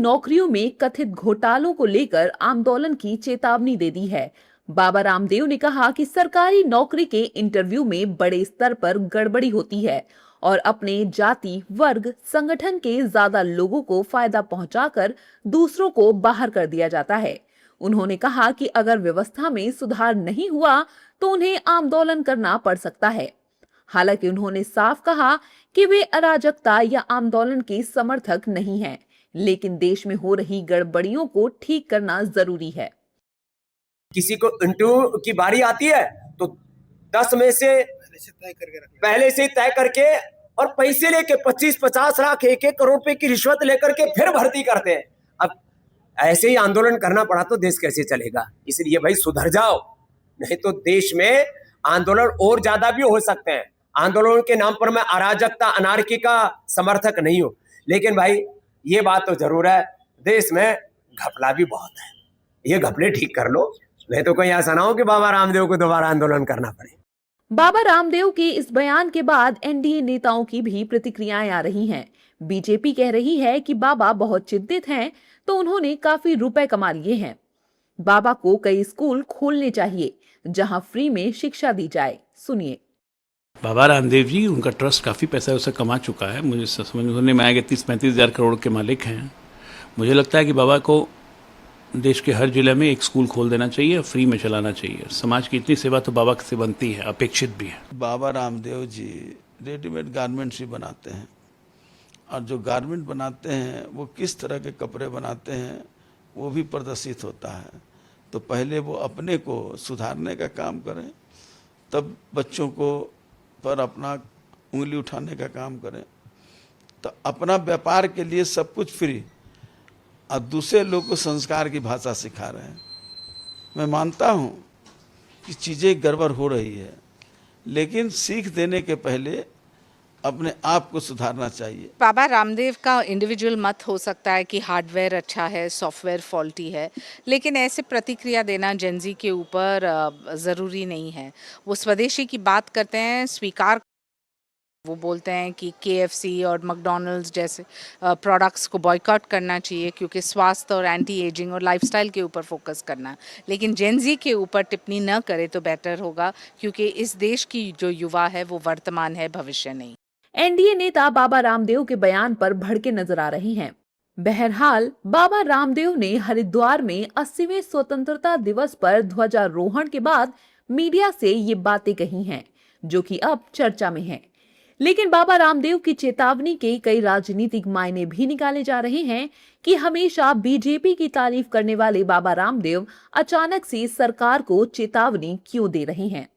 नौकरियों में कथित घोटालों को लेकर आंदोलन की चेतावनी दे दी है। बाबा रामदेव ने कहा कि सरकारी नौकरी के इंटरव्यू में बड़े स्तर पर गड़बड़ी होती है और अपने जाति, वर्ग, संगठन के ज्यादा लोगों को फायदा पहुंचाकर दूसरों को बाहर कर दिया जाता है। उन्होंने कहा कि अगर व्यवस्था में सुधार नहीं हुआ तो उन्हें आंदोलन करना पड़ सकता है। हालांकि उन्होंने साफ कहा कि वे अराजकता या आंदोलन के समर्थक नहीं हैं, लेकिन देश में हो रही गड़बड़ियों को ठीक करना जरूरी है। किसी को इंटरव्यू की बारी आती है तो 10 में से पहले से तय करके और पैसे लेके 25-50 लाख 1-1 करोड़ रुपए की रिश्वत लेकर के फिर भर्ती करते हैं। अब ऐसे ही आंदोलन करना पड़ा तो देश कैसे चलेगा? इसलिए भाई सुधर जाओ, नहीं तो देश में आंदोलन और ज्यादा भी हो सकते हैं। आंदोलन के नाम पर मैं अराजकता, अनार्की का समर्थक नहीं हूं, लेकिन भाई ये बात तो जरूर है, देश में घपला भी बहुत है। ये घपले ठीक कर लो, नहीं तो कोई ऐसा ना हो कि बाबा रामदेव को दोबारा आंदोलन करना पड़े। बाबा रामदेव के इस बयान के बाद एनडीए नेताओं की भी प्रतिक्रियाएं आ रही हैं। बीजेपी कह रही है कि बाबा बहुत चिंतित हैं, तो उन्होंने काफी रुपए कमा लिए हैं। बाबा को कई स्कूल खोलने चाहिए जहां फ्री में शिक्षा दी जाए। सुनिए। बाबा रामदेव जी, उनका ट्रस्ट काफ़ी पैसा उसे कमा चुका है। मुझे समझने में आया कि 30-35 हज़ार करोड़ के मालिक हैं। मुझे लगता है कि बाबा को देश के हर जिले में एक स्कूल खोल देना चाहिए, फ्री में चलाना चाहिए। समाज की इतनी सेवा तो बाबा से बनती है, अपेक्षित भी है। बाबा रामदेव जी रेडीमेड गारमेंट्स ही बनाते हैं, और जो गारमेंट बनाते हैं वो किस तरह के कपड़े बनाते हैं वो भी प्रदर्शित होता है। तो पहले वो अपने को सुधारने का काम करें, तब बच्चों को पर अपना उंगली उठाने का काम करें। तो अपना व्यापार के लिए सब कुछ फ्री, और दूसरे लोग को संस्कार की भाषा सिखा रहे हैं। मैं मानता हूँ कि चीज़ें गड़बड़ हो रही है, लेकिन सीख देने के पहले अपने आप को सुधारना चाहिए। बाबा रामदेव का इंडिविजुअल मत हो सकता है कि हार्डवेयर अच्छा है, सॉफ्टवेयर फॉल्टी है, लेकिन ऐसे प्रतिक्रिया देना जेनजी के ऊपर ज़रूरी नहीं है। वो स्वदेशी की बात करते हैं, स्वीकार वो बोलते हैं कि KFC और मैकडॉनल्ड्स जैसे प्रोडक्ट्स को बॉयकॉट करना चाहिए क्योंकि स्वास्थ्य और एंटी एजिंग और लाइफस्टाइल के ऊपर फोकस करना है। लेकिन जेनजी के ऊपर टिप्पणी न करे तो बेटर होगा, क्योंकि इस देश की जो युवा है वो वर्तमान है, भविष्य नहीं। एनडीए नेता बाबा रामदेव के बयान पर भड़के नजर आ रही हैं। बहरहाल, बाबा रामदेव ने हरिद्वार में 80वें स्वतंत्रता दिवस पर ध्वजारोहण के बाद मीडिया से ये बातें कही हैं, जो कि अब चर्चा में हैं। लेकिन बाबा रामदेव की चेतावनी के कई राजनीतिक मायने भी निकाले जा रहे हैं कि हमेशा बीजेपी की तारीफ करने वाले बाबा रामदेव अचानक से सरकार को चेतावनी क्यों दे रहे हैं।